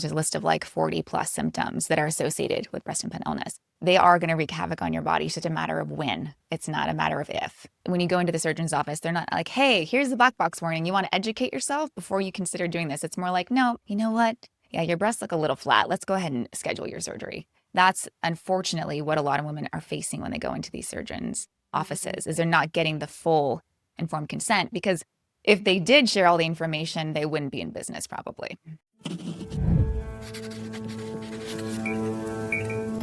There's a list of like 40 plus symptoms that are associated with breast implant illness. They are going to wreak havoc on your body. It's just a matter of when. It's not a matter of if. When you go into the surgeon's office, they're not like, hey, here's the black box warning. You want to educate yourself before you consider doing this. It's more like, no, you know what? Yeah, your breasts look a little flat. Let's go ahead and schedule your surgery. That's unfortunately what a lot of women are facing when they go into these surgeons' offices, is they're not getting the full informed consent, because if they did share all the information, they wouldn't be in business probably.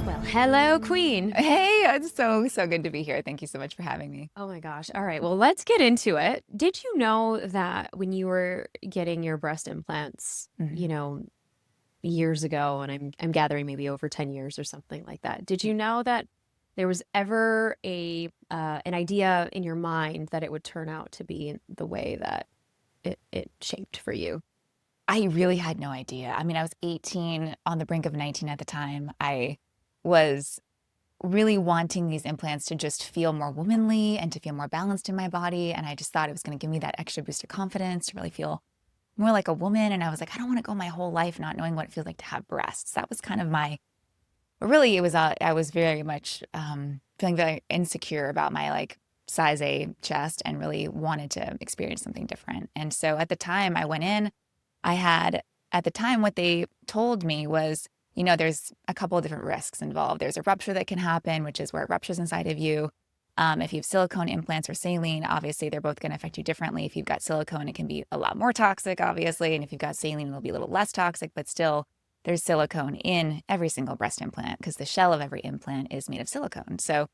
Well, hello, Queen. Hey, it's so good to be here. Thank you so much for having me. Oh my gosh. All right. Well, let's get into it. Did you know that when you were getting your breast implants, years ago, and I'm gathering maybe over 10 years or something like that, did you know that there was ever an idea in your mind that it would turn out to be the way that it shaped for you? I really had no idea. I mean, I was 18, on the brink of 19 at the time. I was really wanting these implants to just feel more womanly and to feel more balanced in my body. And I just thought it was going to give me that extra boost of confidence to really feel more like a woman. And I was like, I don't want to go my whole life not knowing what it feels like to have breasts. That was kind of really, it was, I was very much feeling very insecure about my like size A chest and really wanted to experience something different. And so at the time I went in, at the time, what they told me was, there's a couple of different risks involved. There's a rupture that can happen, which is where it ruptures inside of you. If you have silicone implants or saline, obviously they're both going to affect you differently. If you've got silicone, it can be a lot more toxic, obviously. And if you've got saline, it'll be a little less toxic, but still there's silicone in every single breast implant because the shell of every implant is made of silicone. So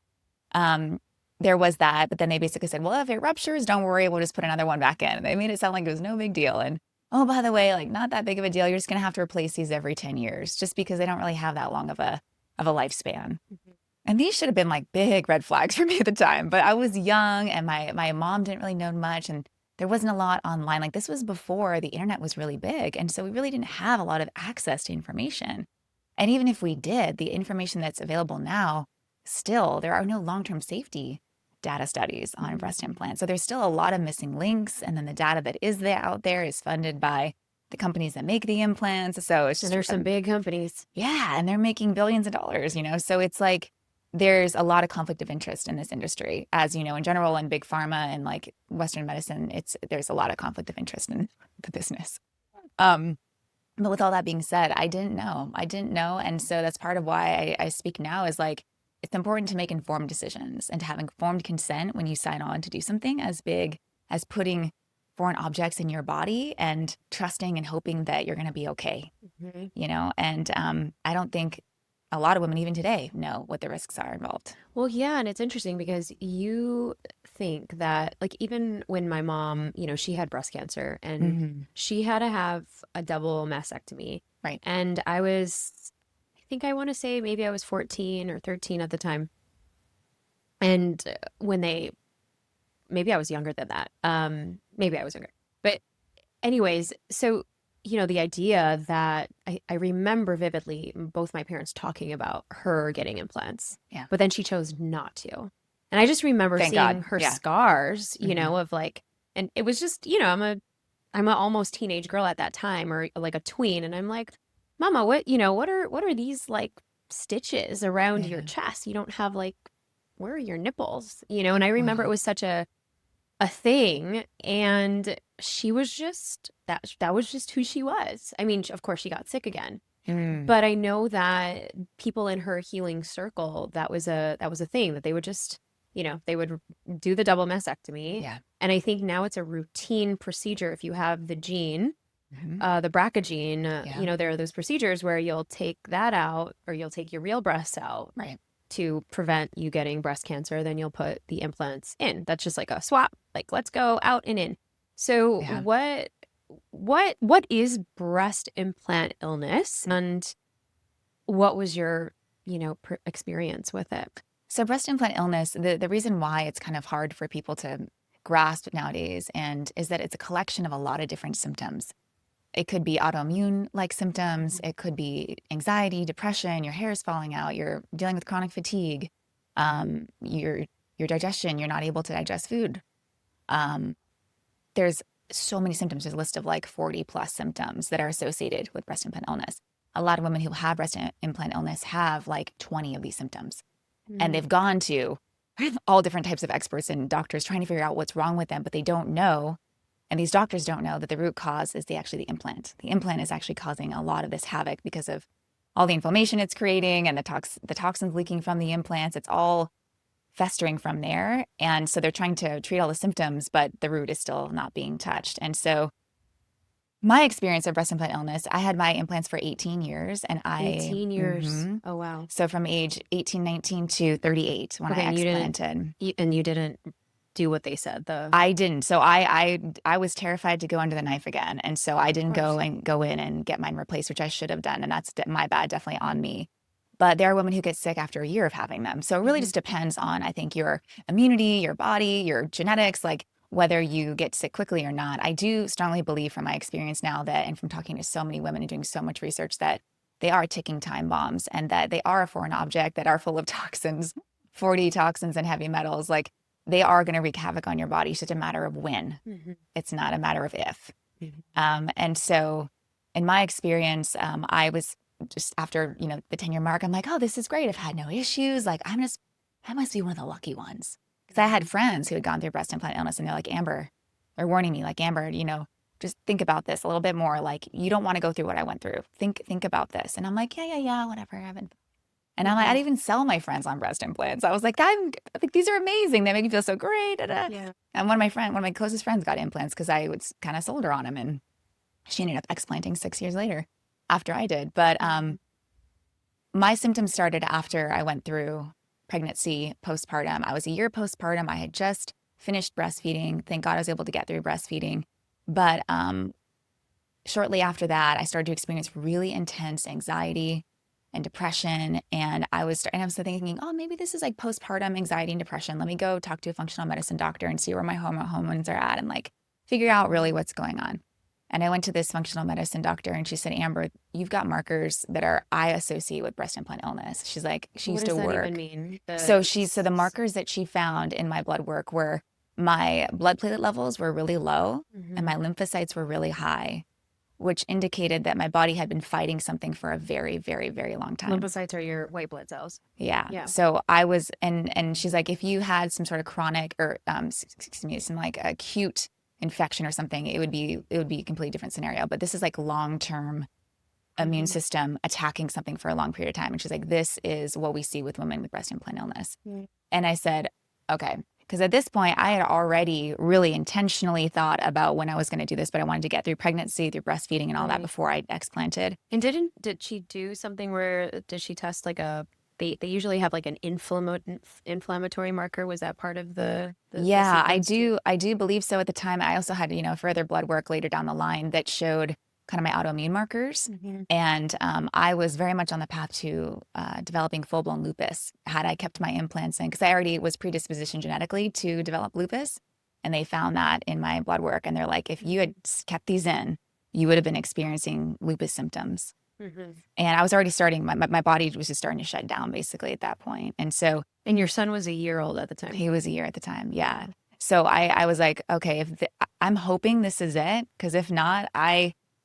there was that, but then they basically said, well, if it ruptures, don't worry, we'll just put another one back in. And they made it sound like it was no big deal. And oh, by the way, like not that big of a deal. You're just going to have to replace these every 10 years just because they don't really have that long of a lifespan. Mm-hmm. And these should have been like big red flags for me at the time, but I was young and my mom didn't really know much and there wasn't a lot online. Like this was before the internet was really big. And so we really didn't have a lot of access to information. And even if we did, the information that's available now, still, there are no long-term safety data studies on breast implants. So there's still a lot of missing links. And then the data that is there out there is funded by the companies that make the implants. So it's just, And there's some big companies. yeah, and they're making billions of dollars, So it's like there's a lot of conflict of interest in this industry. As you know, in general, in big pharma and like Western medicine, there's a lot of conflict of interest in the business. But with all that being said, I didn't know. And so that's part of why I speak now, is like, it's important to make informed decisions and to have informed consent when you sign on to do something as big as putting foreign objects in your body and trusting and hoping that you're going to be okay, And I don't think a lot of women, even today, know what the risks are involved. Well, yeah, and it's interesting because you think that, like, even when my mom, she had breast cancer and she had to have a double mastectomy. Right. And I think I want to say maybe I was 14 or 13 at the time. And maybe I was younger than that. Maybe I was younger. But anyways, so the idea that I remember vividly both my parents talking about her getting implants. Yeah. But then she chose not to. And I just remember Thank seeing God. her Yeah. scars, of like, and it was just, I'm a almost teenage girl at that time, or like a tween. And I'm like, Mama, what are these like stitches around your chest? You don't have like, where are your nipples? And I remember it was such a thing, and she was just that was just who she was. I mean, of course she got sick again. But I know that people in her healing circle, that was a thing that they would just, they would do the double mastectomy. Yeah. And I think now it's a routine procedure if you have the gene, the BRCA gene. There are those procedures where you'll take that out, or you'll take your real breasts out. Right. To prevent you getting breast cancer, then you'll put the implants in. That's just like a swap, like let's go out and in. So Yeah. what is breast implant illness, and what was your experience with it? So breast implant illness, the reason why it's kind of hard for people to grasp nowadays is that it's a collection of a lot of different symptoms. It could be autoimmune-like symptoms. It could be anxiety, depression, your hair is falling out, you're dealing with chronic fatigue, your digestion, you're not able to digest food. There's so many symptoms. There's a list of like 40 plus symptoms that are associated with breast implant illness. a lot of women who have breast implant illness have like 20 of these symptoms. And Mm. they've gone to all different types of experts and doctors trying to figure out what's wrong with them, but they don't know. And these doctors don't know that the root cause is actually the implant. The implant is actually causing a lot of this havoc because of all the inflammation it's creating and the toxins leaking from the implants. It's all festering from there. And so they're trying to treat all the symptoms, but the root is still not being touched. And so my experience of breast implant illness, I had my implants for 18 years and 18 years. Oh, wow. so from age 18, 19 to 38 when I And explanted. you didn't do what they said. I didn't. So I was terrified to go under the knife again. And so I didn't course. go in and get mine replaced, which I should have done. And that's my bad, definitely on me. But there are women who get sick after a year of having them. So it really just depends on, I think, your immunity, your body, your genetics, like whether you get sick quickly or not. I do strongly believe from my experience now that, and from talking to so many women and doing so much research, that they are ticking time bombs and that they are a foreign object that are full of toxins, 40 toxins and heavy metals. Like they are going to wreak havoc on your body. It's just a matter of when. It's not a matter of if. And so in my experience, I was just after, the 10-year mark, I'm like, oh, this is great. I've had no issues. Like I must be one of the lucky ones. Because I had friends who had gone through breast implant illness and they're like, Amber, they're warning me like, Amber, just think about this a little bit more. Like you don't want to go through what I went through. Think about this. And I'm like, yeah, whatever. And I'm like, I'd even sell my friends on breast implants. I was like, I think these are amazing. They make me feel so great. Yeah. And one of my closest friends got implants because I was kind of sold her on them. And she ended up explanting 6 years later after I did. But my symptoms started after I went through pregnancy, postpartum. I was a year postpartum. I had just finished breastfeeding. Thank God I was able to get through breastfeeding. But shortly after that, I started to experience really intense anxiety and depression. And I was thinking, oh, maybe this is like postpartum anxiety and depression. Let me go talk to a functional medicine doctor and see where my hormones are at and like figure out really what's going on. And I went to this functional medicine doctor and she said, Amber, you've got markers that I associate with breast implant illness. She's like, she used to work. What does that even mean? So the markers that she found in my blood work were my blood platelet levels were really low and my lymphocytes were really high, which indicated that my body had been fighting something for a very, very, very long time. Lymphocytes are your white blood cells. Yeah. So I was, and she's like, if you had some sort of chronic or, some like acute infection or something, it would be a completely different scenario. But this is like long-term immune system attacking something for a long period of time. And she's like, this is what we see with women with breast implant illness. And I said, okay. Because at this point, I had already really intentionally thought about when I was going to do this, but I wanted to get through pregnancy, through breastfeeding and all that before I explanted. And did she do something where, did she test like they usually have like an inflammatory marker? Was that part of the Yeah, I do believe so at the time. I also had, further blood work later down the line that showed kind of my autoimmune markers. And I was very much on the path to developing full-blown lupus had I kept my implants in, because I already was predispositioned genetically to develop lupus. And they found that in my blood work. And they're like, if you had kept these in, you would have been experiencing lupus symptoms. And I was already starting, my body was just starting to shut down basically at that point. And so. And your son was a year old at the time. He was a year at the time. Yeah. So I was like, okay, I'm hoping this is it. Because if not,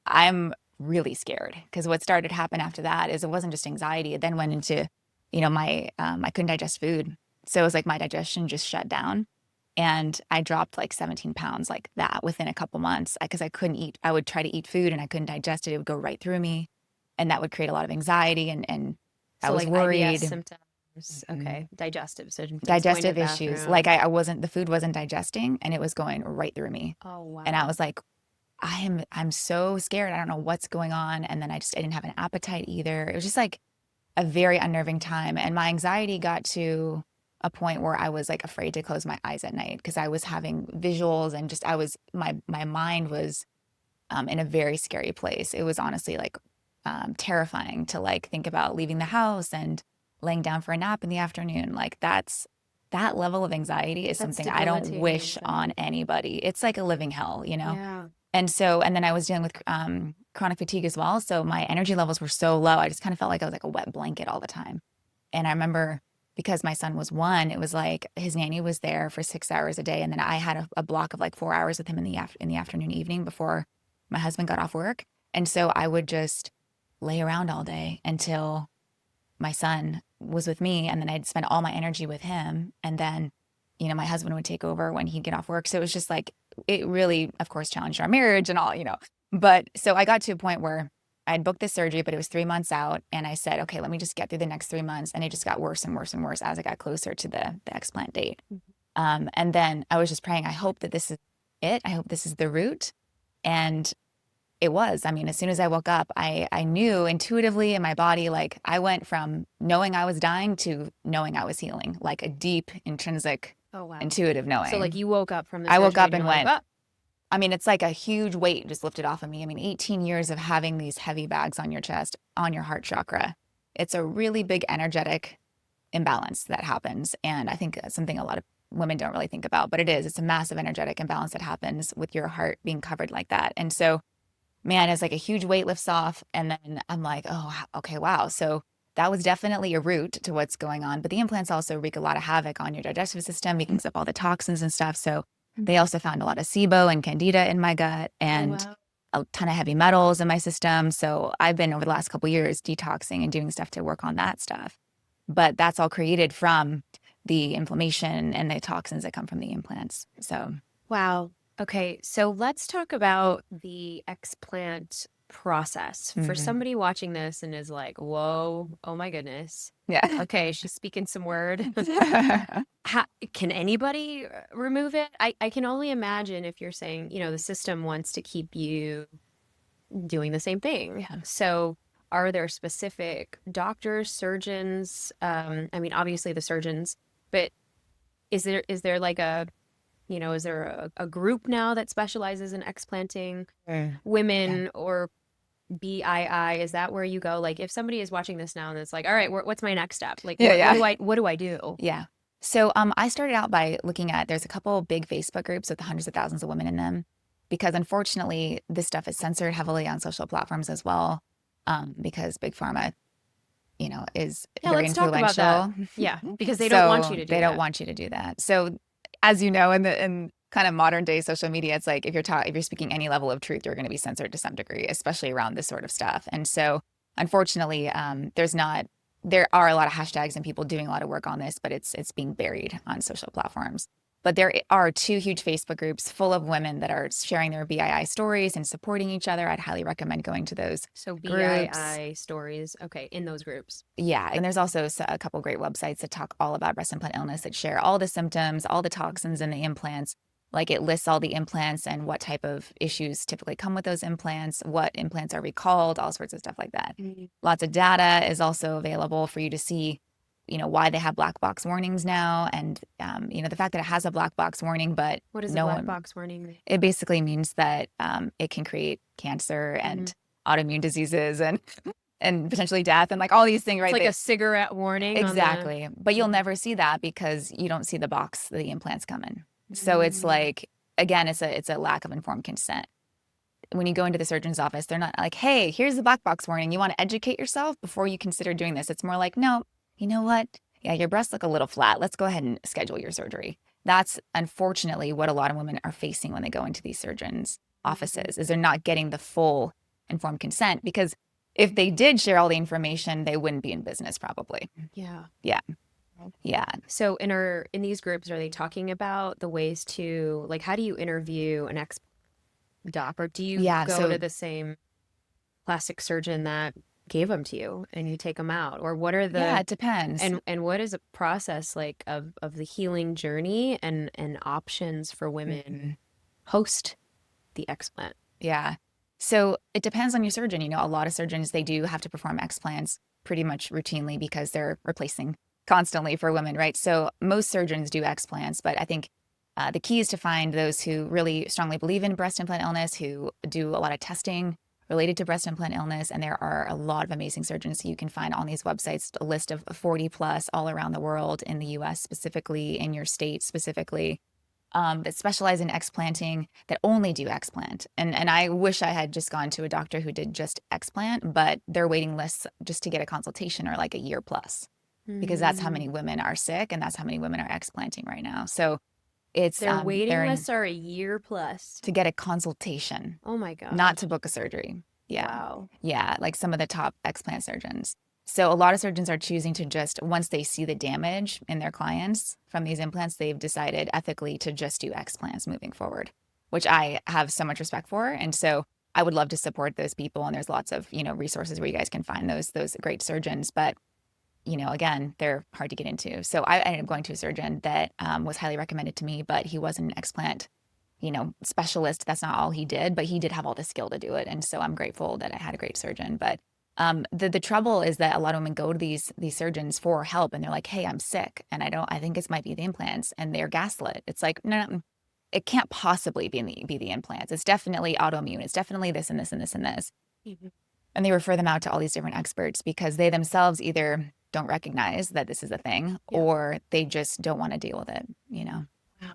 I'm really scared. Because what started to happen after that is it wasn't just anxiety. It then went into, I couldn't digest food. So it was like my digestion just shut down. And I dropped like 17 pounds like that within a couple months because I couldn't eat. I would try to eat food and I couldn't digest it. It would go right through me. And that would create a lot of anxiety. And I was like worried. IBS symptoms. Okay. Digestive issues. Like the food wasn't digesting and it was going right through me. Oh, wow. And I was like, I'm so scared. I don't know what's going on. And then I didn't have an appetite either. It was just like a very unnerving time. And my anxiety got to a point where I was like afraid to close my eyes at night because I was having visuals and just, my mind was in a very scary place. It was honestly like terrifying to like think about leaving the house and laying down for a nap in the afternoon. Like that level of anxiety is something I don't wish on anybody. It's like a living hell, Yeah. And then I was dealing with chronic fatigue as well. So my energy levels were so low. I just kind of felt like I was like a wet blanket all the time. And I remember because my son was 1, it was like his nanny was there for 6 hours a day. And then I had a block of like 4 hours with him in the afternoon, evening before my husband got off work. And so I would just lay around all day until my son was with me, and then I'd spend all my energy with him, and then my husband would take over when he'd get off work. So it was just like, it really, of course, challenged our marriage and all. But so I got to a point where I'd booked this surgery, but it was 3 months out, and I said, okay, let me just get through the next 3 months. And it just got worse and worse and worse as I got closer to the explant date. And then I was just praying, I hope that this is it. I hope this is the root. And it was. I mean, as soon as I woke up, I knew intuitively in my body, like I went from knowing I was dying to knowing I was healing, like a deep, intrinsic, Oh, wow. intuitive So like knowing. you woke up from the I woke surgery up and and you're like, went, oh, I mean, it's like a huge weight just lifted off of me. I mean, 18 years of having these heavy bags on your chest, on your heart chakra. It's a really big energetic imbalance that happens. And I think that's something a lot of women don't really think about, but it is. It's a massive energetic imbalance that happens with your heart being covered like that. And so, man, it's like a huge weight lifts off. And then I'm like, oh, okay, wow. So that was definitely a root to what's going on. But the implants also wreak a lot of havoc on your digestive system, because of all the toxins and stuff. So they also found a lot of SIBO and candida in my gut, and wow. a ton of heavy metals in my system. So I've been over the last couple of years detoxing and doing stuff to work on that stuff. But that's all created from the inflammation and the toxins that come from the implants. So Wow. Okay, so let's talk about the explant process. For somebody watching this and is like, whoa, oh my goodness. yeah. Okay, she's speaking some word. How, can anybody remove it? I can only imagine if you're saying, the system wants to keep you doing the same thing. Yeah. So are there specific doctors, surgeons? I mean, obviously the surgeons, but is there like is there a group now that specializes in explanting Yeah. women, or BII? Is that where you go? Like if somebody is watching this now and it's like, all right, what's my next step? Like Yeah. what do I do? Yeah. So I started out by looking at, there's a couple big Facebook groups with hundreds of thousands of women in them, because unfortunately this stuff is censored heavily on social platforms as well, because big pharma, is Yeah, very let's talk about that. influential. Yeah, because they don't want you So to do they don't that. want you to do that. So as you know, in kind of modern day social media, it's like if you're speaking any level of truth, you're going to be censored to some degree, especially around this sort of stuff. And so unfortunately, there are a lot of hashtags and people doing a lot of work on this, but it's being buried on social platforms. But there are two huge Facebook groups full of women that are sharing their BII stories and supporting each other. I'd highly recommend going to those So groups. BII stories, okay, in those groups. Yeah, and there's also a couple great websites that talk all about breast implant illness, that share all the symptoms, all the toxins in the implants. Like it lists all the implants and what type of issues typically come with those implants, what implants are recalled, all sorts of stuff like that. Lots of data is also available for you to see, why they have black box warnings now. And, the fact that it has a black box warning, but What is a no black one, box warning mean? it basically means that it can create cancer and autoimmune diseases and potentially death and like all these things, right? It's like a cigarette warning on the. Exactly. But you'll never see that because you don't see the box that the implants come in. So it's like, again, it's a lack of informed consent. When you go into the surgeon's office, they're not like, hey, here's the black box warning. You want to educate yourself before you consider doing this. It's more like, no, you know what? Yeah, your breasts look a little flat. Let's go ahead and schedule your surgery. That's unfortunately what a lot of women are facing when they go into these surgeons' offices, is they're not getting the full informed consent, because if they did share all the information, they wouldn't be in business probably. Yeah. Yeah. Yeah. So in these groups, are they talking about the ways to, like, how do you interview an ex doc, or do you Yeah. go So to the same plastic surgeon that gave them to you and you take them out? Or what are yeah, it depends. and what is a process like of the healing journey and options for women post the explant? Yeah. So it depends on your surgeon. A lot of surgeons, they do have to perform explants pretty much routinely because they're replacing constantly for women, right? So most surgeons do explants, but I think the key is to find those who really strongly believe in breast implant illness, who do a lot of testing related to breast implant illness. And there are a lot of amazing surgeons you can find on these websites, a list of 40 plus all around the world, in the US specifically, in your state specifically, that specialize in explanting, that only do explant. And I wish I had just gone to a doctor who did just explant, but their waiting lists just to get a consultation are like a year plus, because that's how many women are sick and that's how many women are explanting right now. So it's Their waiting lists are a year plus. to get a consultation, Oh my gosh. not to book a surgery. Yeah. Wow. Yeah. Like some of the top explant surgeons. So a lot of surgeons are choosing to just, once they see the damage in their clients from these implants, they've decided ethically to just do explants moving forward, which I have so much respect for. And so I would love to support those people. And there's lots of, resources where you guys can find those great surgeons. But, again, they're hard to get into. So I ended up going to a surgeon that was highly recommended to me, but he wasn't an explant specialist. That's not all he did, but he did have all the skill to do it. And so I'm grateful that I had a great surgeon. But the trouble is that a lot of women go to these surgeons for help, and they're like, "Hey, I'm sick, and I think it might be the implants," and they're gaslit. It's like, no, no, it can't possibly be the implants. It's definitely autoimmune. It's definitely this and this and this and this. Mhm. And they refer them out to all these different experts because they themselves either don't recognize that this is a thing, Yeah. or they just don't want to deal with it. Wow.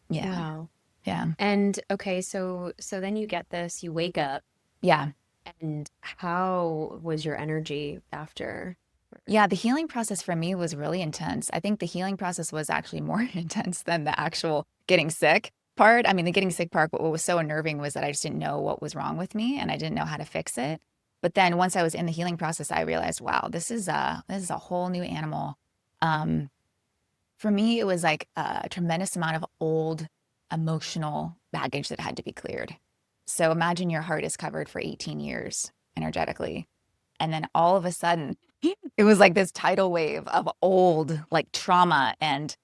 Yeah, Wow. yeah, And okay, so then you get this, you wake up, yeah. and how was your energy after? Yeah, the healing process for me was really intense. I think the healing process was actually more intense than the actual getting sick part. I mean, the getting sick part, what was so unnerving was that I just didn't know what was wrong with me and I didn't know how to fix it. But then once I was in the healing process, I realized, wow, this is a whole new animal. Um, for me, it was like a tremendous amount of old emotional baggage that had to be cleared. So imagine your heart is covered for 18 years energetically. And then all of a sudden, it was like this tidal wave of old, like trauma and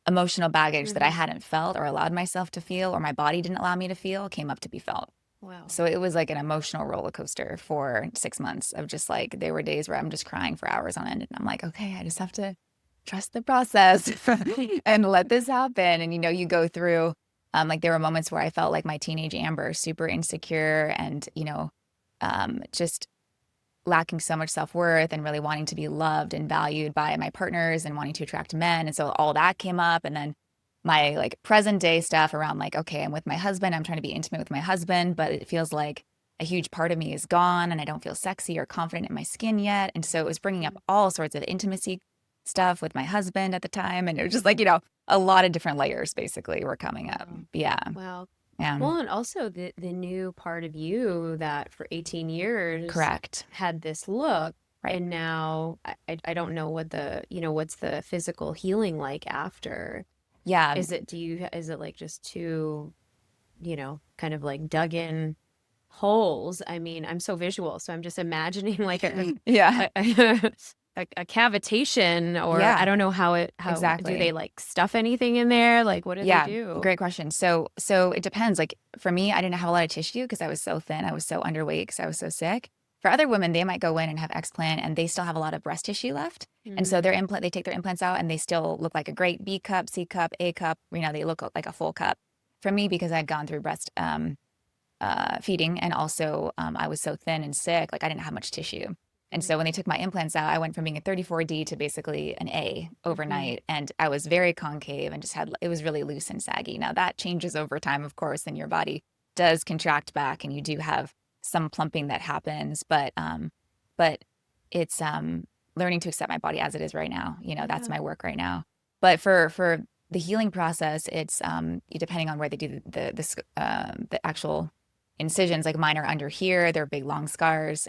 emotional baggage that I Hmm. hadn't felt or allowed myself to feel, or my body didn't allow me to feel, came up to be felt. Wow. So it was like an emotional roller coaster for 6 months of just like, there were days where I'm just crying for hours on end. And I'm like, okay, I just have to trust the process and let this happen. And, you go through, like, there were moments where I felt like my teenage Amber, super insecure and, just lacking so much self-worth and really wanting to be loved and valued by my partners and wanting to attract men. And so all that came up. And then my like present day stuff around like, okay, I'm with my husband. I'm trying to be intimate with my husband, but it feels like a huge part of me is gone and I don't feel sexy or confident in my skin yet. And so it was bringing up all sorts of intimacy stuff with my husband at the time. And it was just like, a lot of different layers basically were coming up. Wow. Yeah. Wow. Yeah. Well, and also the new part of you that for 18 years Correct. had this look, Right. and now I don't know what's the physical healing like after. Yeah. Is it like just two, kind of like dug in holes? I mean, I'm so visual, so I'm just imagining like Yeah. a, a, a cavitation, or I Yeah. don't know how do they Exactly. like stuff anything in there? Like, what do they Yeah, do? great question. So it depends. Like for me, I didn't have a lot of tissue because I was so thin. I was so underweight because I was so sick. For other women, they might go in and have explant and they still have a lot of breast tissue left. And so Mm, they take their implants out and they still look like a great B cup, C cup, A cup. They look like a full cup. For me, because I'd gone through breast feeding and also I was so thin and sick, like I didn't have much tissue. And mm, so when they took my implants out, I went from being a 34D to basically an A mhm. overnight. And I was very concave and it was really loose and saggy. Now that changes over time, of course, and your body does contract back and you do have some plumping that happens. But it's learning to accept my body as it is right now. That's Yeah. my work right now. But for the healing process, it's depending on where they do the actual incisions, like mine are under here. They're big, long scars.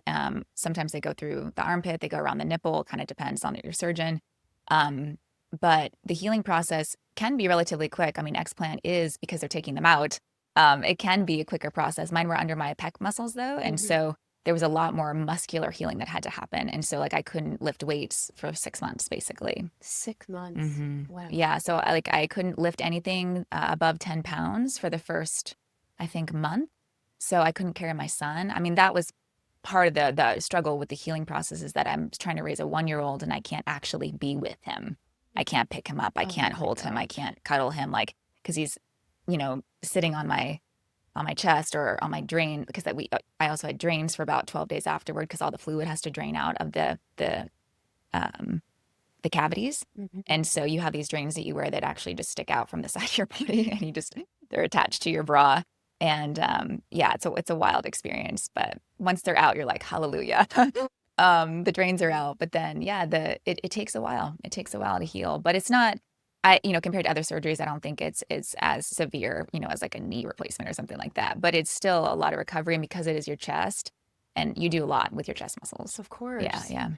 Sometimes they go through the armpit, they go around the nipple, kind of depends on your surgeon. Um, but the healing process can be relatively quick. I mean, explant is because they're taking them out. It can be a quicker process. Mine were under my pec muscles though. And Mhm. so there was a lot more muscular healing that had to happen. And so like I couldn't lift weights for 6 months basically. 6 months. Wow. Yeah. So I couldn't lift anything above 10 pounds for the first, I think, month. So I couldn't carry my son. I mean, that was part of the struggle with the healing process is that I'm trying to raise a 1-year-old and I can't actually be with him. I can't pick him up. I Oh can't my hold him. I gosh. can't cuddle him like because he's, sitting on my chest or on my drain because I also had drains for about 12 days afterward because all the fluid has to drain out of um the cavities. Mhm. And so you have these drains that you wear that actually just stick out from the side of your body and they're attached to your bra. And yeah, it's a wild experience. But once they're out, you're like, hallelujah. The drains are out. But then yeah, it takes a while. It takes a while to heal. But it's not compared to other surgeries, I don't think it's as severe, as like a knee replacement or something like that. But it's still a lot of recovery, and because it is your chest, and you do a lot with your chest muscles. Of Yeah, course. yeah,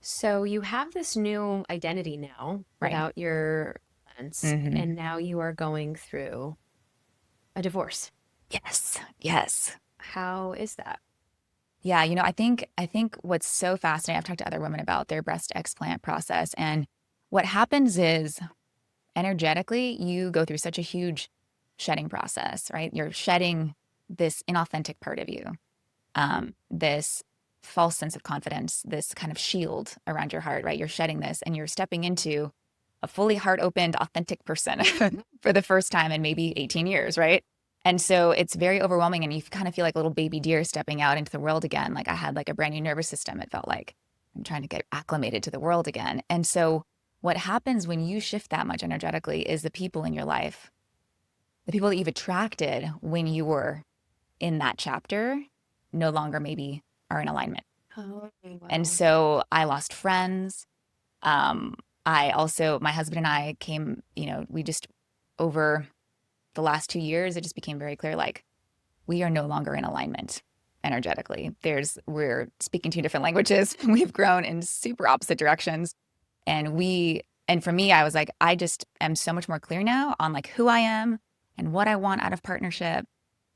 So you have this new identity now right. without your lens, Hmm. and now you are going through a divorce. Yes, yes. How is that? Yeah, I think what's so fascinating, I've talked to other women about their breast explant process, and what happens is energetically, you go through such a huge shedding process, right? You're shedding this inauthentic part of you, this false sense of confidence, this kind of shield around your heart, right? You're shedding this and you're stepping into a fully heart opened, authentic person for the first time in maybe 18 years, right? And so it's very overwhelming, and you kind of feel like a little baby deer stepping out into the world again. Like I had like a brand new nervous system. It felt like I'm trying to get acclimated to the world again. And so what happens when you shift that much energetically is the people in your life, the people that you've attracted when you were in that chapter, no longer maybe are in alignment. Oh, And wow. so I lost friends. I also, my husband and I came, we just, over the last 2 years, it just became very clear, like, we are no longer in alignment energetically. We're speaking two different languages. We've grown in super opposite directions. And for me, I was like, I just am so much more clear now on like who I am and what I want out of partnership,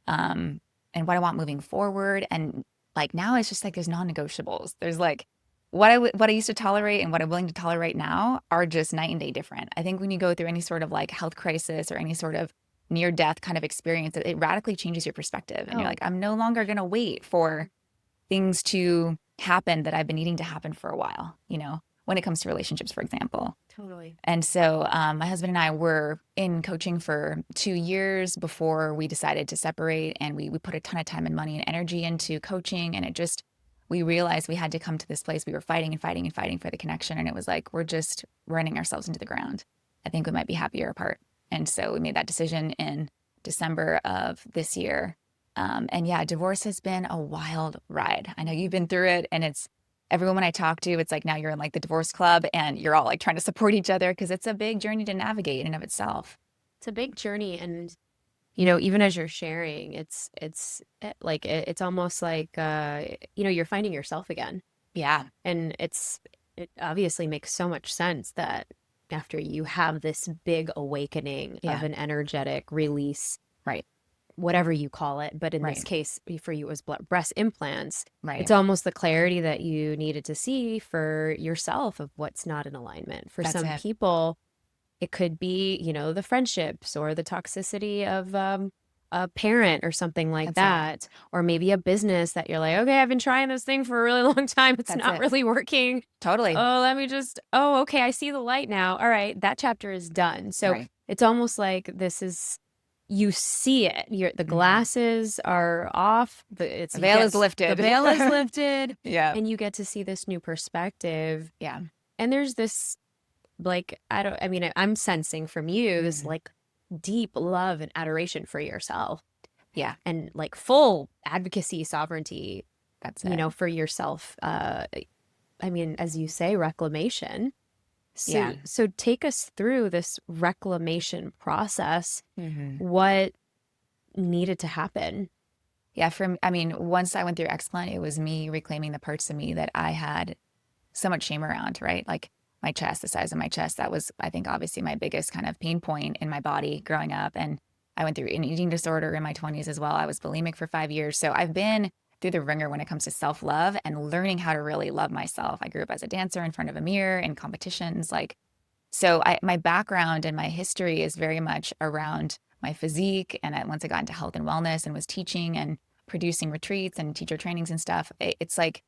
um, and what I want moving forward. And like now it's just like there's non-negotiables. There's like what I used to tolerate and what I'm willing to tolerate now are just night and day different. I think when you go through any sort of like health crisis or any sort of near death kind of experience, it radically changes your perspective. And you're Oh, like, I'm no longer going to wait for things to happen that I've been needing to happen for a while, when it comes to relationships, for example. totally. And so my husband and I were in coaching for 2 years before we decided to separate. And we put a ton of time and money and energy into coaching. And we realized we had to come to this place. We were fighting and fighting and fighting for the connection. And it was like, we're just running ourselves into the ground. I think we might be happier apart. And so we made that decision in December of this year. And yeah, divorce has been a wild ride. I know you've been through it, and it's every woman I talk to, it's like now you're in like the divorce club and you're all like trying to support each other because it's a big journey to navigate in and of itself. It's a big journey, and even as you're sharing, it's almost like you're finding yourself again. Yeah, And it obviously makes so much sense that after you have this big awakening of yeah, an energetic release, right, whatever you call it, but in this right, case, for you, it was breast implants. right. It's almost the clarity that you needed to see for yourself of what's not in alignment. For That's some it. people, it could be, the friendships or the toxicity of a parent or something like That's it. that. Or maybe a business that you're like, okay, I've been trying this thing for a really long time. It's That's not it. really working. Totally. Oh, okay, I see the light now. All right, that chapter is done. So Right. it's almost like you see it. The Hmm. glasses are off. The veil is The lifted. veil is lifted, Yeah. and you get to see this new perspective. Yeah. And there's this, like, I mean, I'm sensing from you this Hmm. like deep love and adoration for yourself, Yeah. and like full advocacy, sovereignty, That's it. for yourself. I mean, as you say, reclamation. So, Yeah. so take us through this reclamation process. Hmm. What needed to happen? Yeah. I mean, once I went through explant, it was me reclaiming the parts of me that I had so much shame around, right? Like my chest, the size of my chest. That was, I think, obviously my biggest kind of pain point in my body growing up. And I went through an eating disorder in my 20s as well. I was bulimic for 5 years. So I've been through the ringer when it comes to self love and learning how to really love myself. I grew up as a dancer in front of a mirror in competitions. My background and my history is very much around my physique. And once I got into health and wellness and was teaching and producing retreats and teacher trainings and stuff, it's like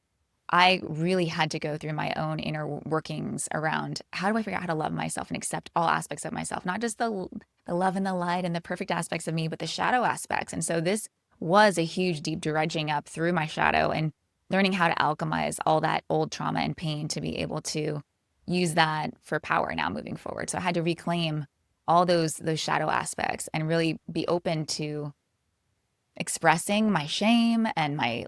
I really had to go through my own inner workings around how do I figure out how to love myself and accept all aspects of myself, not just the love and the light and the perfect aspects of me, but the shadow aspects. And so this was a huge deep dredging up through my shadow and learning how to alchemize all that old trauma and pain to be able to use that for power now moving forward. So I had to reclaim all those shadow aspects and really be open to expressing my shame and my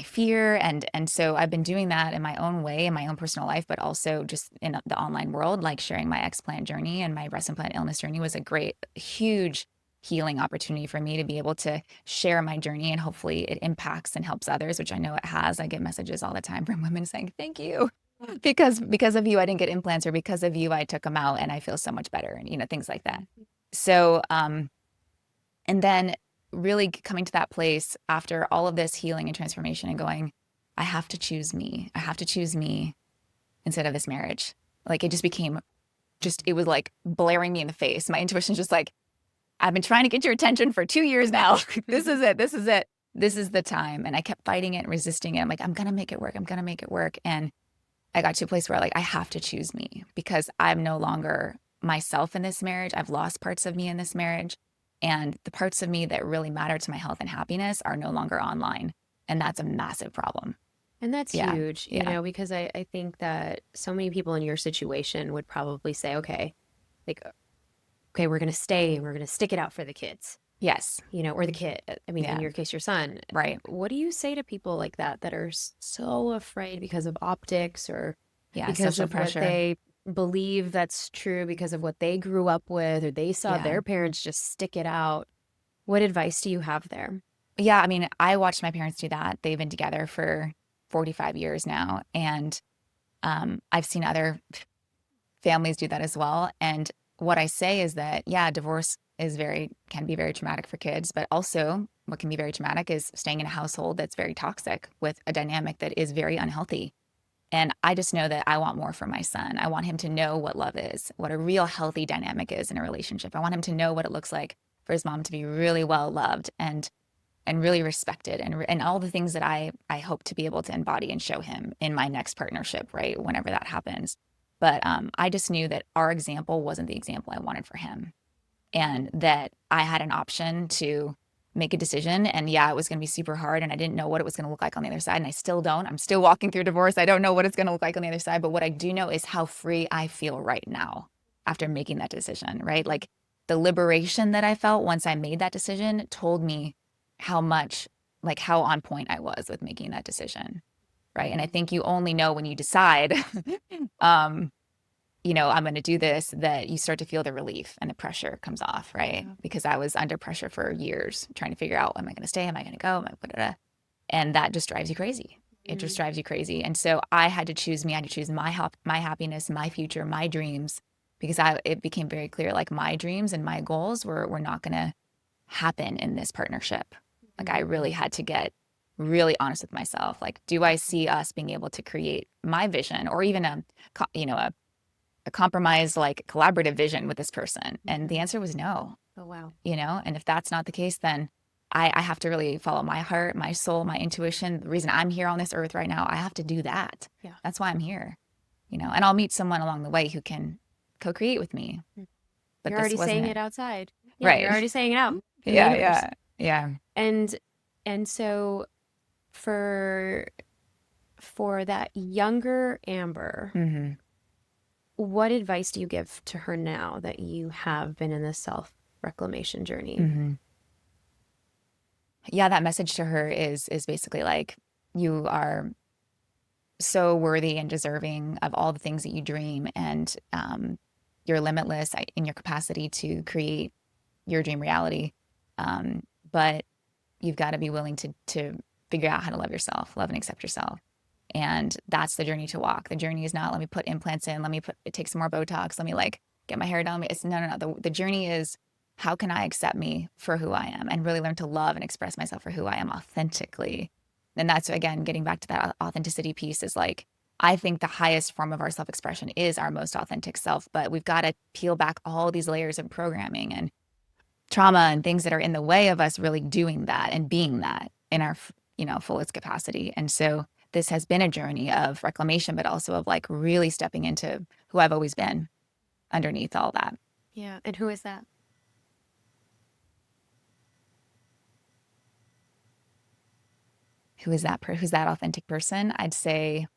fear. And so I've been doing that in my own way, in my own personal life, but also just in the online world, like sharing my explant journey and my breast implant illness journey was a great, huge healing opportunity for me to be able to share my journey, and hopefully it impacts and helps others, which I know it has. I get messages all the time from women saying, thank you. Because of you, I didn't get implants, or because of you, I took them out and I feel so much better, and things like that. So, and then really coming to that place after all of this healing and transformation and going, I have to choose me. I have to choose me instead of this marriage. Like it just became it was like blaring me in the face. My intuition's just like, I've been trying to get your attention for 2 years now. This is it. This is it. This is the time. And I kept fighting it and resisting it. I'm like, I'm going to make it work. I'm going to make it work. And I got to a place where like, I have to choose me because I'm no longer myself in this marriage. I've lost parts of me in this marriage. And the parts of me that really matter to my health and happiness are no longer online. And that's a massive problem. And that's Yeah. huge, Yeah. because I think that so many people in your situation would probably say, okay, like, okay, we're going to stay and we're going to stick it out for the kids, Yes. or the kid. I mean, in Yeah. your case, your son. Right. What do you say to people like that are so afraid because of optics or Yeah. because Social of what pressure. they believe that's true, because of what they grew up with, or they saw Yeah. their parents just stick it out? What advice do you have there? Yeah. I mean, I watched my parents do that. They've been together for 45 years now. And I've seen other families do that as well. And what I say is that, yeah, divorce can be very traumatic for kids, but also what can be very traumatic is staying in a household that's very toxic with a dynamic that is very unhealthy. And I just know that I want more for my son. I want him to know what love is, what a real healthy dynamic is in a relationship. I want him to know what it looks like for his mom to be really well loved and really respected, and all the things that I hope to be able to embody and show him in my next partnership, right? Whenever that happens. But I just knew that our example wasn't the example I wanted for him, and that I had an option to make a decision. And yeah, it was going to be super hard, and I didn't know what it was going to look like on the other side, and I still don't. I'm still walking through divorce. I don't know what it's going to look like on the other side, but what I do know is how free I feel right now after making that decision, right? Like the liberation that I felt once I made that decision told me how much, like how on point I was with making that decision, right? And I think you only know when you decide, um, I'm going to do this, that you start to feel the relief and the pressure comes off, right? Yeah. Because I was under pressure for years trying to figure out, am I going to stay? Am I going to go? Am I put it? And that just drives you crazy. It just drives you crazy. And so I had to choose me. I had to choose my happiness, my future, my dreams, because it became very clear, like my dreams and my goals were not going to happen in this partnership. Like I really had to get really honest with myself. Like, do I see us being able to create my vision, or even a compromise, like collaborative vision with this person? And the answer was no. Oh, wow. And if that's not the case, then I have to really follow my heart, my soul, my intuition. The reason I'm here on this earth right now, I have to do that. Yeah. That's why I'm here, and I'll meet someone along the way who can co-create with me. But You're this already wasn't saying it. it outside. Yeah, Right. you're already saying it out in the Yeah, universe. yeah, yeah. And so for that younger Amber, Mm-hmm. what advice do you give to her now that you have been in this self-reclamation journey? Mm-hmm. Yeah, that message to her is basically like, you are so worthy and deserving of all the things that you dream, and you're limitless in your capacity to create your dream reality. But you've got to be willing to figure out how to love yourself, love and accept yourself. And that's the journey to walk. The journey is not, let me put implants in, take some more Botox, let me like get my hair done. It's no. The journey is, how can I accept me for who I am and really learn to love and express myself for who I am authentically. And that's, again, getting back to that authenticity piece, is like, I think the highest form of our self-expression is our most authentic self, but we've got to peel back all these layers of programming and trauma and things that are in the way of us really doing that and being that in our, fullest capacity. And so this has been a journey of reclamation, but also of like really stepping into who I've always been underneath all that. Yeah. And who is that? Who's that authentic person? I'd say,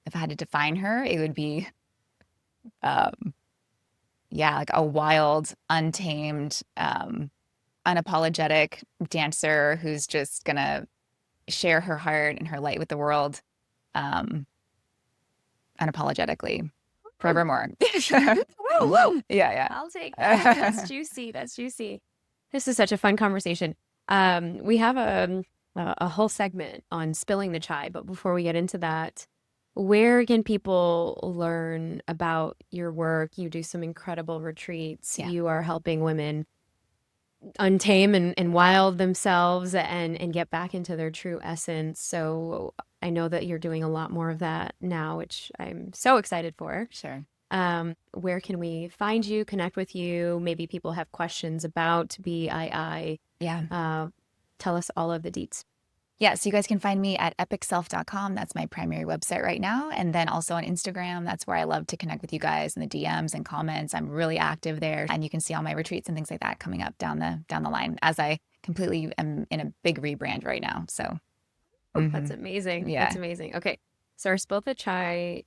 if I had to define her, it would be, um, yeah, like a wild, untamed, unapologetic dancer who's just gonna share her heart and her light with the world, um, unapologetically, forevermore. Woo, woo. Yeah, I'll take that. yeah. That's juicy. That's juicy. This is such a fun conversation. We have a whole segment on spilling the chai, but before we get into that, where can people learn about your work? You do some incredible retreats. Yeah. You are helping women untame and wild themselves and get back into their true essence. So I know that you're doing a lot more of that now, which I'm so excited for. Sure. Where can we find you, connect with you? Maybe people have questions about BII. Yeah. Tell us all of the deets. Yeah, so you guys can find me at epicself.com. That's my primary website right now. And then also on Instagram, that's where I love to connect with you guys in the DMs and comments. I'm really active there. And you can see all my retreats and things like that coming up down the line as I completely am in a big rebrand right now. So That's amazing. yeah. That's amazing. Okay. So our Spill the Chai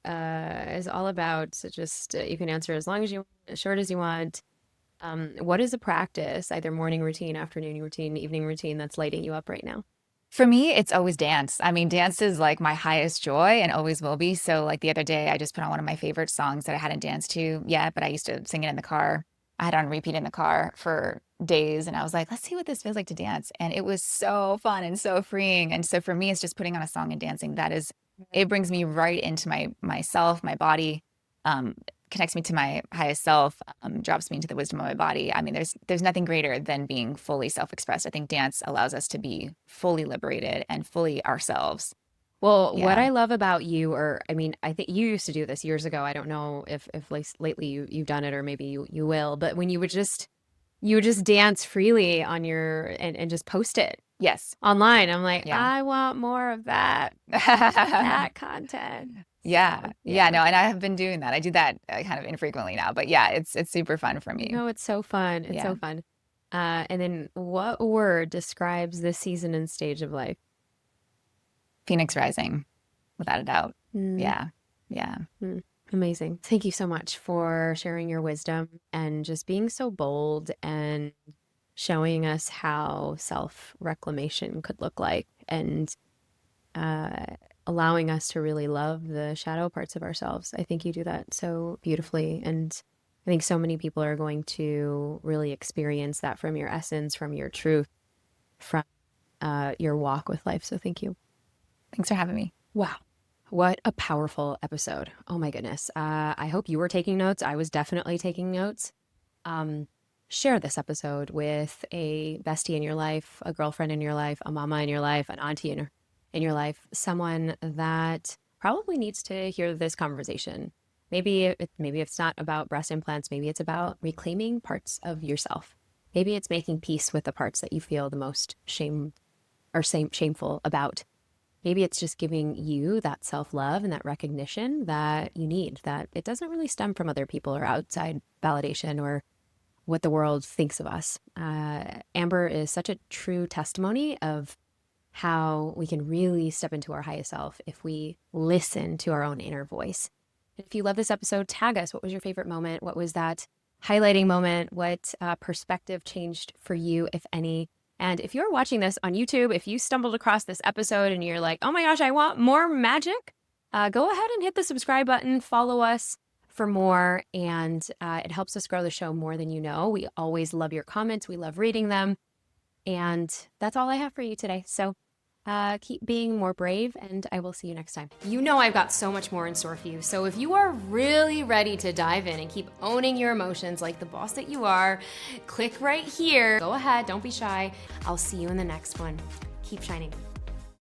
is all about just you can answer as long as you want, as short as you want. What is a practice, either morning routine, afternoon routine, evening routine that's lighting you up right now? For me, it's always dance. I mean, dance is like my highest joy and always will be. So, like the other day, I just put on one of my favorite songs that I hadn't danced to yet, but I used to sing it in the car. I had it on repeat in the car for days, and I was like, let's see what this feels like to dance. And it was so fun and so freeing. And so for me, it's just putting on a song and dancing. It brings me right into myself, my body. Connects me to my highest self, drops me into the wisdom of my body. I mean, there's nothing greater than being fully self-expressed. I think dance allows us to be fully liberated and fully ourselves. Well, what Yeah. I love about you, or I mean, I think you used to do this years ago. I don't know if lately you've done it, or maybe you will. But when you would just dance freely on your and just post it Yes. online. I'm like, Yeah. I want more of that content. Yeah. So, Yeah. No, and I have been doing that. I do that kind of infrequently now, but yeah, it's super fun for me. No, it's so fun. It's Yeah. so fun. And then what word describes this season and stage of life? Phoenix rising, without a doubt. Mm, Yeah. Yeah. amazing. Thank you so much for sharing your wisdom and just being so bold and showing us how self-reclamation could look like, and allowing us to really love the shadow parts of ourselves. I think you do that so beautifully. And I think so many people are going to really experience that from your essence, from your truth, from your walk with life. So thank you. Thanks for having me. Wow. What a powerful episode. Oh my goodness. I hope you were taking notes. I was definitely taking notes. Share this episode with a bestie in your life, a girlfriend in your life, a mama in your life, an auntie in your life, someone that probably needs to hear this conversation. Maybe it's not about breast implants. Maybe it's about reclaiming parts of yourself. Maybe it's making peace with the parts that you feel the most shameful about. Maybe it's just giving you that self-love and that recognition that you need, that it doesn't really stem from other people or outside validation or what the world thinks of us. Amber is such a true testimony of how we can really step into our highest self if we listen to our own inner voice. If you love this episode, tag us. What was your favorite moment? What was that highlighting moment? What perspective changed for you, if any? And if you're watching this on YouTube, if you stumbled across this episode and you're like, oh my gosh, I want more magic, go ahead and hit the subscribe button, follow us for more, and it helps us grow the show more than you know. We always love your comments. We love reading them. And that's all I have for you today. So keep being more brave, and I will see you next time. You know I've got so much more in store for you. So if you are really ready to dive in and keep owning your emotions like the boss that you are, click right here. Go ahead, don't be shy. I'll see you in the next one. Keep shining.